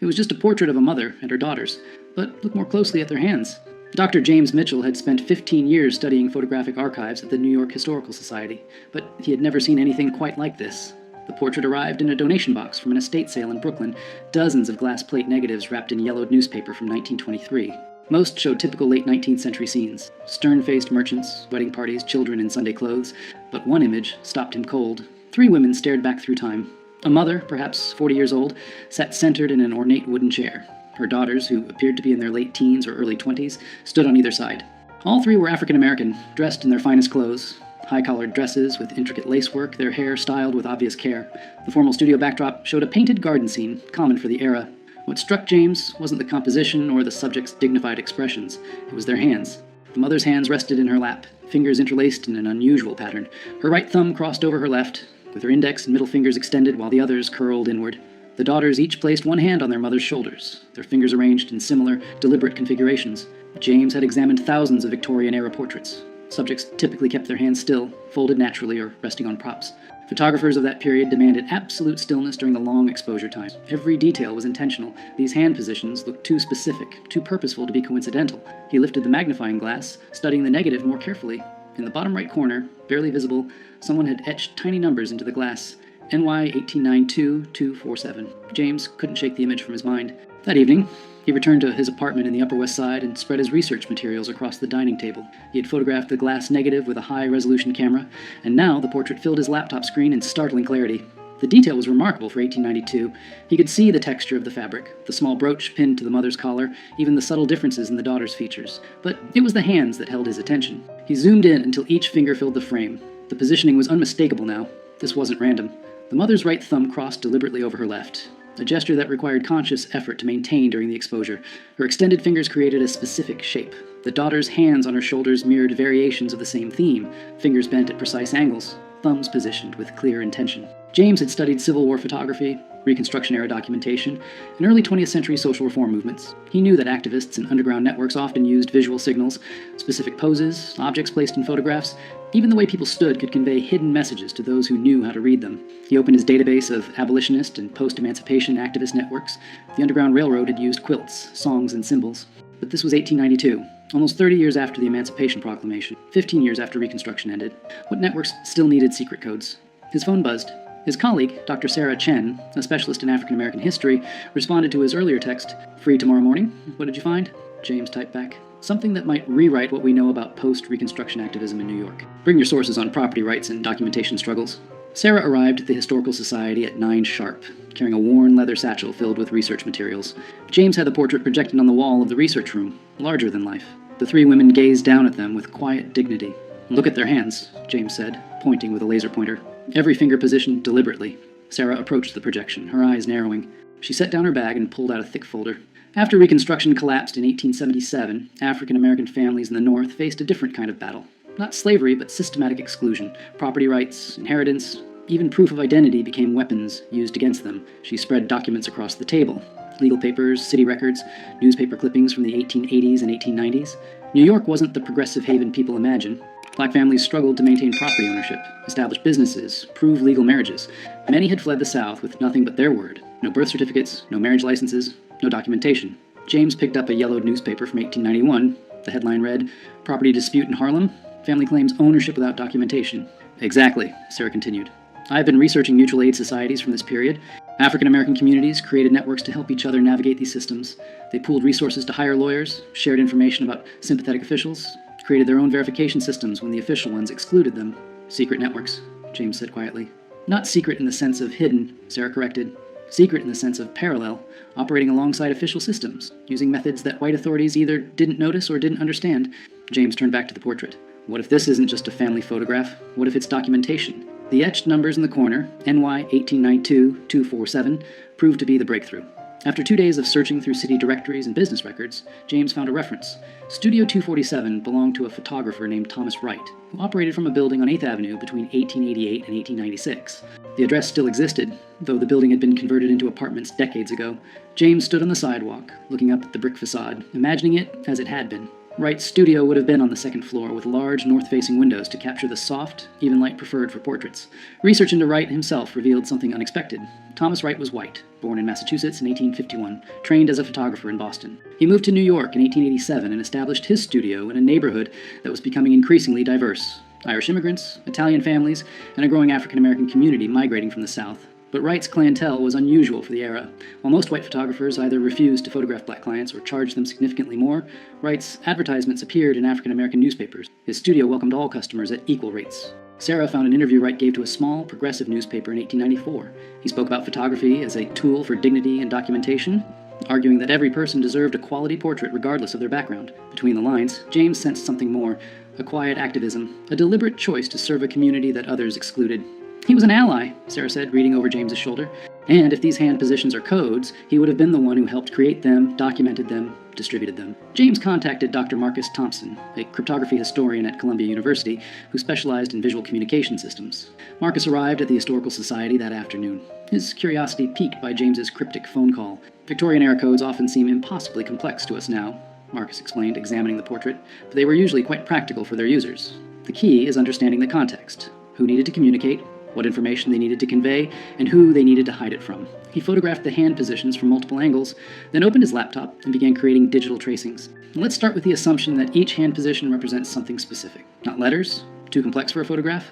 It was just a portrait of a mother and her daughters, but look more closely at their hands. Dr. James Mitchell had spent 15 years studying photographic archives at the New York Historical Society, but he had never seen anything quite like this. The portrait arrived in a donation box from an estate sale in Brooklyn, dozens of glass plate negatives wrapped in yellowed newspaper from 1923. Most showed typical late 19th century scenes: stern-faced merchants, wedding parties, children in Sunday clothes. But one image stopped him cold. 3 women stared back through time. A mother, perhaps 40 years old, sat centered in an ornate wooden chair. Her daughters, who appeared to be in their late teens or early 20s, stood on either side. All 3 were African American, dressed in their finest clothes, high-collared dresses with intricate lacework, their hair styled with obvious care. The formal studio backdrop showed a painted garden scene, common for the era. What struck James wasn't the composition or the subject's dignified expressions. It was their hands. The mother's hands rested in her lap, fingers interlaced in an unusual pattern. Her right thumb crossed over her left, with her index and middle fingers extended while the others curled inward. The daughters each placed one hand on their mother's shoulders, their fingers arranged in similar, deliberate configurations. James had examined thousands of Victorian-era portraits. Subjects typically kept their hands still, folded naturally or resting on props. Photographers of that period demanded absolute stillness during the long exposure time. Every detail was intentional. These hand positions looked too specific, too purposeful to be coincidental. He lifted the magnifying glass, studying the negative more carefully. In the bottom right corner, barely visible, someone had etched tiny numbers into the glass. NY 1892247. James couldn't shake the image from his mind. That evening, he returned to his apartment in the Upper West Side and spread his research materials across the dining table. He had photographed the glass negative with a high-resolution camera, and now the portrait filled his laptop screen in startling clarity. The detail was remarkable for 1892. He could see the texture of the fabric, the small brooch pinned to the mother's collar, even the subtle differences in the daughter's features. But it was the hands that held his attention. He zoomed in until each finger filled the frame. The positioning was unmistakable now. This wasn't random. The mother's right thumb crossed deliberately over her left, a gesture that required conscious effort to maintain during the exposure. Her extended fingers created a specific shape. The daughter's hands on her shoulders mirrored variations of the same theme, fingers bent at precise angles, thumbs positioned with clear intention. James had studied Civil War photography, Reconstruction-era documentation, and early 20th century social reform movements. He knew that activists and underground networks often used visual signals, specific poses, objects placed in photographs. Even the way people stood could convey hidden messages to those who knew how to read them. He opened his database of abolitionist and post-emancipation activist networks. The Underground Railroad had used quilts, songs, and symbols. But this was 1892, almost 30 years after the Emancipation Proclamation, 15 years after Reconstruction ended. What networks still needed secret codes? His phone buzzed. His colleague, Dr. Sarah Chen, a specialist in African American history, responded to his earlier text. "Free tomorrow morning? What did you find?" James typed back. "Something that might rewrite what we know about post-Reconstruction activism in New York. Bring your sources on property rights and documentation struggles." Sarah arrived at the Historical Society at 9 sharp, carrying a worn leather satchel filled with research materials. James had the portrait projected on the wall of the research room, larger than life. The 3 women gazed down at them with quiet dignity. "Look at their hands," James said, pointing with a laser pointer. Every finger positioned deliberately. Sarah approached the projection, her eyes narrowing. She set down her bag and pulled out a thick folder. After Reconstruction collapsed in 1877, African American families in the North faced a different kind of battle. Not slavery, but systematic exclusion. Property rights, inheritance, even proof of identity became weapons used against them. She spread documents across the table. Legal papers, city records, newspaper clippings from the 1880s and 1890s. New York wasn't the progressive haven people imagine. Black families struggled to maintain property ownership, establish businesses, prove legal marriages. Many had fled the South with nothing but their word. No birth certificates, no marriage licenses, no documentation. James picked up a yellowed newspaper from 1891. The headline read, "Property Dispute in Harlem. Family claims ownership without documentation." "Exactly," Sarah continued. "I've been researching mutual aid societies from this period. African American communities created networks to help each other navigate these systems. They pooled resources to hire lawyers, shared information about sympathetic officials, created their own verification systems when the official ones excluded them." "Secret networks," James said quietly. "Not secret in the sense of hidden," Sarah corrected. "Secret in the sense of parallel, operating alongside official systems, using methods that white authorities either didn't notice or didn't understand." James turned back to the portrait. "What if this isn't just a family photograph? What if it's documentation?" The etched numbers in the corner, NY 1892247, proved to be the breakthrough. After 2 days of searching through city directories and business records, James found a reference. Studio 247 belonged to a photographer named Thomas Wright, who operated from a building on 8th Avenue between 1888 and 1896. The address still existed, though the building had been converted into apartments decades ago. James stood on the sidewalk, looking up at the brick facade, imagining it as it had been. Wright's studio would have been on the second floor with large north-facing windows to capture the soft, even light preferred for portraits. Research into Wright himself revealed something unexpected. Thomas Wright was white, born in Massachusetts in 1851, trained as a photographer in Boston. He moved to New York in 1887 and established his studio in a neighborhood that was becoming increasingly diverse. Irish immigrants, Italian families, and a growing African-American community migrating from the South. But Wright's clientele was unusual for the era. While most white photographers either refused to photograph black clients or charged them significantly more, Wright's advertisements appeared in African-American newspapers. His studio welcomed all customers at equal rates. Sarah found an interview Wright gave to a small, progressive newspaper in 1894. He spoke about photography as a tool for dignity and documentation, arguing that every person deserved a quality portrait regardless of their background. Between the lines, James sensed something more, a quiet activism, a deliberate choice to serve a community that others excluded. He was an ally, Sarah said, reading over James's shoulder. And if these hand positions are codes, he would have been the one who helped create them, documented them, distributed them. James contacted Dr. Marcus Thompson, a cryptography historian at Columbia University, who specialized in visual communication systems. Marcus arrived at the Historical Society that afternoon, his curiosity piqued by James's cryptic phone call. Victorian-era codes often seem impossibly complex to us now, Marcus explained, examining the portrait, but they were usually quite practical for their users. The key is understanding the context. Who needed to communicate, what information they needed to convey, and who they needed to hide it from. He photographed the hand positions from multiple angles, then opened his laptop and began creating digital tracings. Let's start with the assumption that each hand position represents something specific. Not letters, too complex for a photograph.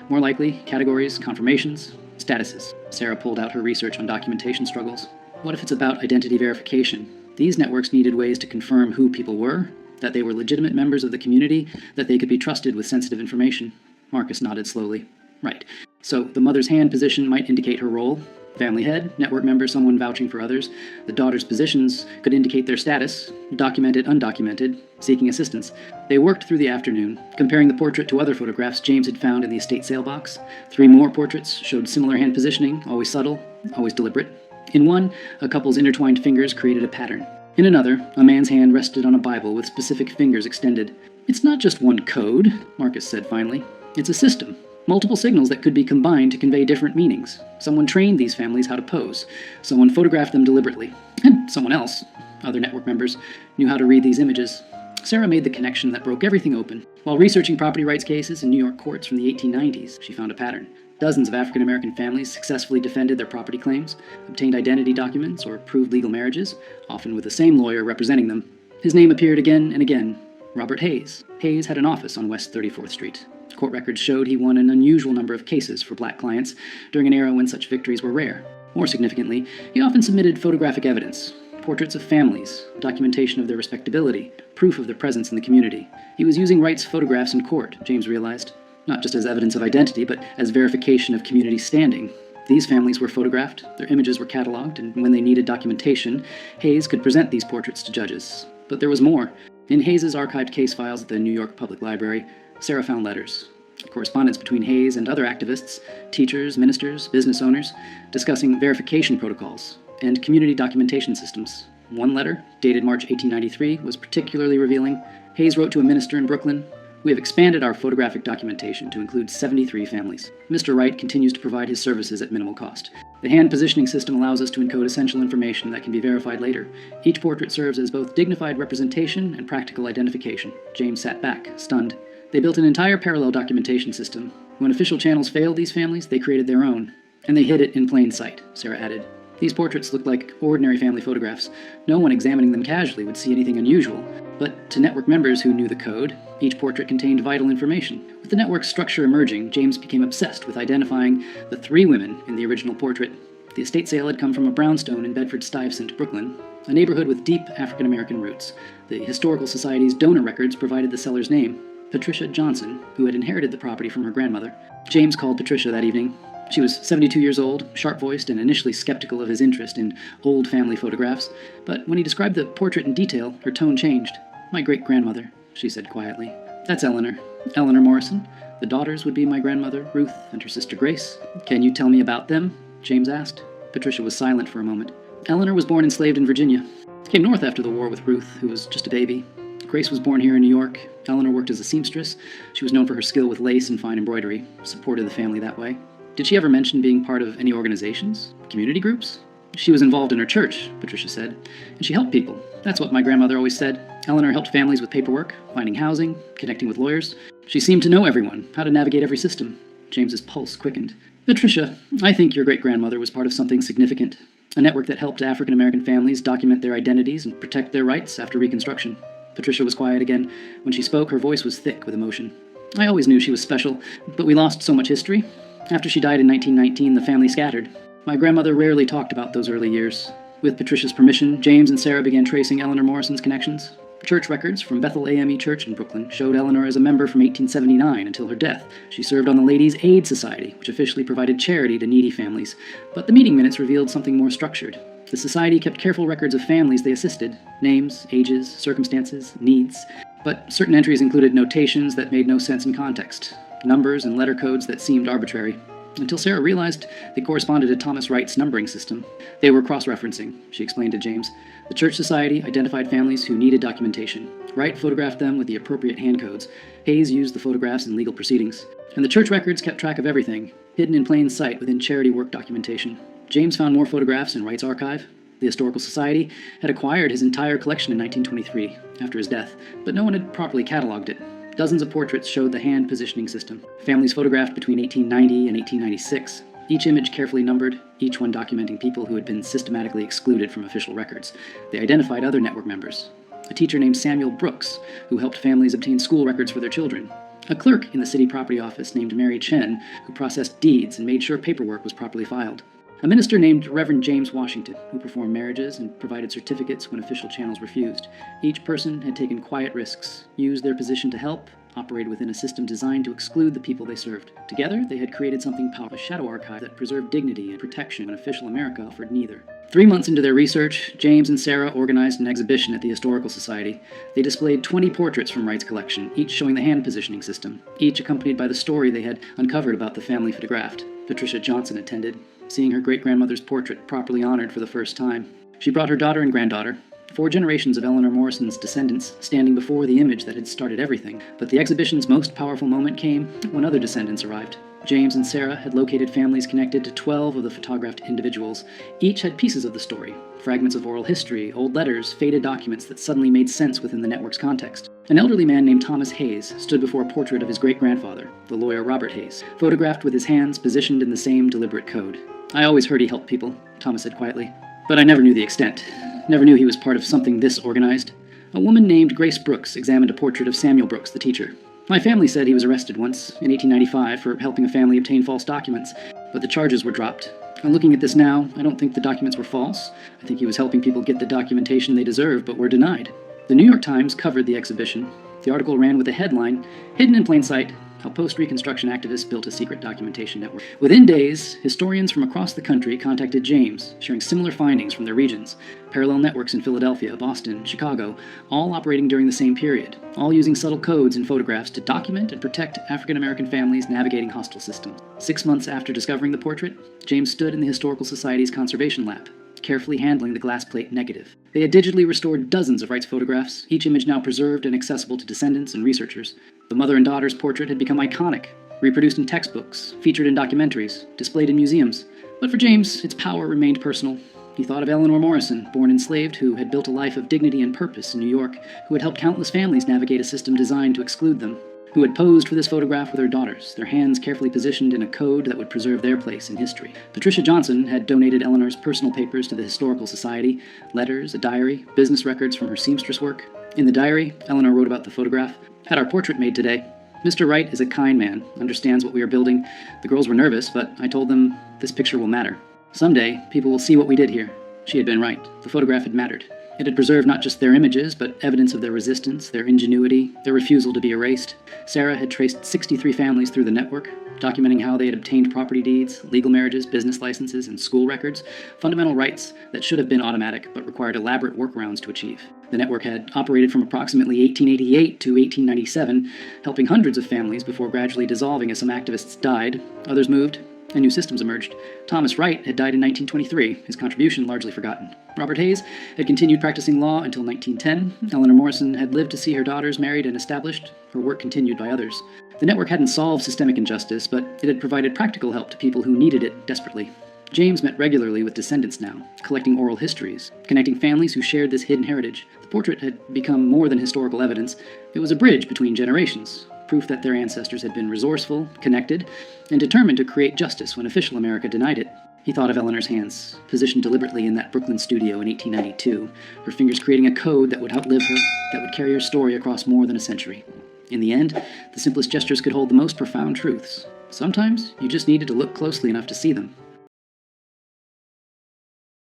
More likely, categories, confirmations, statuses. Sarah pulled out her research on documentation struggles. What if it's about identity verification? These networks needed ways to confirm who people were, that they were legitimate members of the community, that they could be trusted with sensitive information. Marcus nodded slowly. Right. So the mother's hand position might indicate her role. Family head, network member, someone vouching for others. The daughter's positions could indicate their status, documented, undocumented, seeking assistance. They worked through the afternoon, comparing the portrait to other photographs James had found in the estate sale box. 3 more portraits showed similar hand positioning, always subtle, always deliberate. In one, a couple's intertwined fingers created a pattern. In another, a man's hand rested on a Bible with specific fingers extended. It's not just one code, Marcus said finally. It's a system. Multiple signals that could be combined to convey different meanings. Someone trained these families how to pose. Someone photographed them deliberately. And someone else, other network members, knew how to read these images. Sarah made the connection that broke everything open. While researching property rights cases in New York courts from the 1890s, she found a pattern. Dozens of African-American families successfully defended their property claims, obtained identity documents, or proved legal marriages, often with the same lawyer representing them. His name appeared again and again. Robert Hayes. Hayes had an office on West 34th Street. Court records showed he won an unusual number of cases for black clients during an era when such victories were rare. More significantly, he often submitted photographic evidence, portraits of families, documentation of their respectability, proof of their presence in the community. He was using Wright's photographs in court, James realized, not just as evidence of identity, but as verification of community standing. These families were photographed, their images were cataloged, and when they needed documentation, Hayes could present these portraits to judges. But there was more. In Hayes's archived case files at the New York Public Library, Sarah found letters, correspondence between Hayes and other activists, teachers, ministers, business owners, discussing verification protocols and community documentation systems. One letter, dated March 1893, was particularly revealing. Hayes wrote to a minister in Brooklyn, "We have expanded our photographic documentation to include 73 families. Mr. Wright continues to provide his services at minimal cost. The hand positioning system allows us to encode essential information that can be verified later. Each portrait serves as both dignified representation and practical identification." James sat back, stunned. They built an entire parallel documentation system. When official channels failed these families, they created their own. And they hid it in plain sight, Sarah added. These portraits looked like ordinary family photographs. No one examining them casually would see anything unusual. But to network members who knew the code, each portrait contained vital information. With the network's structure emerging, James became obsessed with identifying the 3 women in the original portrait. The estate sale had come from a brownstone in Bedford-Stuyvesant, Brooklyn, a neighborhood with deep African-American roots. The Historical Society's donor records provided the seller's name, Patricia Johnson, who had inherited the property from her grandmother. James called Patricia that evening. She was 72 years old, sharp-voiced, and initially skeptical of his interest in old family photographs, but when he described the portrait in detail, her tone changed. "My great-grandmother," she said quietly. "That's Eleanor. Eleanor Morrison. The daughters would be my grandmother, Ruth, and her sister Grace." "Can you tell me about them?" James asked. Patricia was silent for a moment. "Eleanor was born enslaved in Virginia. Came north after the war with Ruth, who was just a baby. Grace was born here in New York. Eleanor worked as a seamstress. She was known for her skill with lace and fine embroidery, supported the family that way." "Did she ever mention being part of any organizations? Community groups?" She was involved in her church, Patricia said, and she helped people. That's what my grandmother always said. Eleanor helped families with paperwork, finding housing, connecting with lawyers. She seemed to know everyone, how to navigate every system. James's pulse quickened. Patricia, I think your great-grandmother was part of something significant. A network that helped African-American families document their identities and protect their rights after Reconstruction. Patricia was quiet again. When she spoke, her voice was thick with emotion. I always knew she was special, but we lost so much history. After she died in 1919, the family scattered. My grandmother rarely talked about those early years. With Patricia's permission, James and Sarah began tracing Eleanor Morrison's connections. Church records from Bethel AME Church in Brooklyn showed Eleanor as a member from 1879 until her death. She served on the Ladies' Aid Society, which officially provided charity to needy families, but the meeting minutes revealed something more structured. The society kept careful records of families they assisted, names, ages, circumstances, needs, but certain entries included notations that made no sense in context, numbers and letter codes that seemed arbitrary. Until Sarah realized they corresponded to Thomas Wright's numbering system. They were cross-referencing, she explained to James. The Church Society identified families who needed documentation. Wright photographed them with the appropriate hand codes. Hayes used the photographs in legal proceedings. And the church records kept track of everything, hidden in plain sight within charity work documentation. James found more photographs in Wright's archive. The Historical Society had acquired his entire collection in 1923, after his death, but no one had properly cataloged it. Dozens of portraits showed the hand positioning system. Families photographed between 1890 and 1896. Each image carefully numbered, each one documenting people who had been systematically excluded from official records. They identified other network members. A teacher named Samuel Brooks, who helped families obtain school records for their children. A clerk in the city property office named Mary Chen, who processed deeds and made sure paperwork was properly filed. A minister named Reverend James Washington, who performed marriages and provided certificates when official channels refused. Each person had taken quiet risks, used their position to help, operated within a system designed to exclude the people they served. Together, they had created something powerful, a shadow archive that preserved dignity and protection when official America offered neither. 3 months into their research, James and Sarah organized an exhibition at the Historical Society. They displayed 20 portraits from Wright's collection, each showing the hand positioning system, each accompanied by the story they had uncovered about the family photographed. Patricia Johnson attended, seeing her great-grandmother's portrait properly honored for the first time. She brought her daughter and granddaughter, 4 generations of Eleanor Morrison's descendants standing before the image that had started everything. But the exhibition's most powerful moment came when other descendants arrived. James and Sarah had located families connected to 12 of the photographed individuals. Each had pieces of the story, fragments of oral history, old letters, faded documents that suddenly made sense within the network's context. An elderly man named Thomas Hayes stood before a portrait of his great-grandfather, the lawyer Robert Hayes, photographed with his hands positioned in the same deliberate code. I always heard he helped people, Thomas said quietly, but I never knew the extent. Never knew he was part of something this organized. A woman named Grace Brooks examined a portrait of Samuel Brooks, the teacher. My family said he was arrested once, in 1895, for helping a family obtain false documents, but the charges were dropped. And looking at this now, I don't think the documents were false. I think he was helping people get the documentation they deserve, but were denied. The New York Times covered the exhibition. The article ran with a headline, "Hidden in Plain Sight, How Post-Reconstruction Activists Built a Secret Documentation Network." Within days, historians from across the country contacted James, sharing similar findings from their regions. Parallel networks in Philadelphia, Boston, Chicago, all operating during the same period, all using subtle codes and photographs to document and protect African-American families navigating hostile systems. 6 months after discovering the portrait, James stood in the Historical Society's conservation lab, carefully handling the glass plate negative. They had digitally restored dozens of Wright's photographs, each image now preserved and accessible to descendants and researchers. The mother and daughter's portrait had become iconic, reproduced in textbooks, featured in documentaries, displayed in museums. But for James, its power remained personal. He thought of Eleanor Morrison, born enslaved, who had built a life of dignity and purpose in New York, who had helped countless families navigate a system designed to exclude them, who had posed for this photograph with her daughters, their hands carefully positioned in a code that would preserve their place in history. Patricia Johnson had donated Eleanor's personal papers to the Historical Society, letters, a diary, business records from her seamstress work. In the diary, Eleanor wrote about the photograph. "Had our portrait made today. Mr. Wright is a kind man, understands what we are building. The girls were nervous, but I told them this picture will matter. Someday, people will see what we did here." She had been right. The photograph had mattered. It had preserved not just their images, but evidence of their resistance, their ingenuity, their refusal to be erased. Sarah had traced 63 families through the network, documenting how they had obtained property deeds, legal marriages, business licenses, and school records, fundamental rights that should have been automatic but required elaborate workarounds to achieve. The network had operated from approximately 1888 to 1897, helping hundreds of families before gradually dissolving as some activists died, others moved, and new systems emerged. Thomas Wright had died in 1923, his contribution largely forgotten. Robert Hayes had continued practicing law until 1910. Eleanor Morrison had lived to see her daughters married and established, her work continued by others. The network hadn't solved systemic injustice, but it had provided practical help to people who needed it desperately. James met regularly with descendants now, collecting oral histories, connecting families who shared this hidden heritage. The portrait had become more than historical evidence. It was a bridge between generations, proof that their ancestors had been resourceful, connected, and determined to create justice when official America denied it. He thought of Eleanor's hands, positioned deliberately in that Brooklyn studio in 1892, her fingers creating a code that would outlive her, that would carry her story across more than a century. In the end, the simplest gestures could hold the most profound truths. Sometimes, you just needed to look closely enough to see them.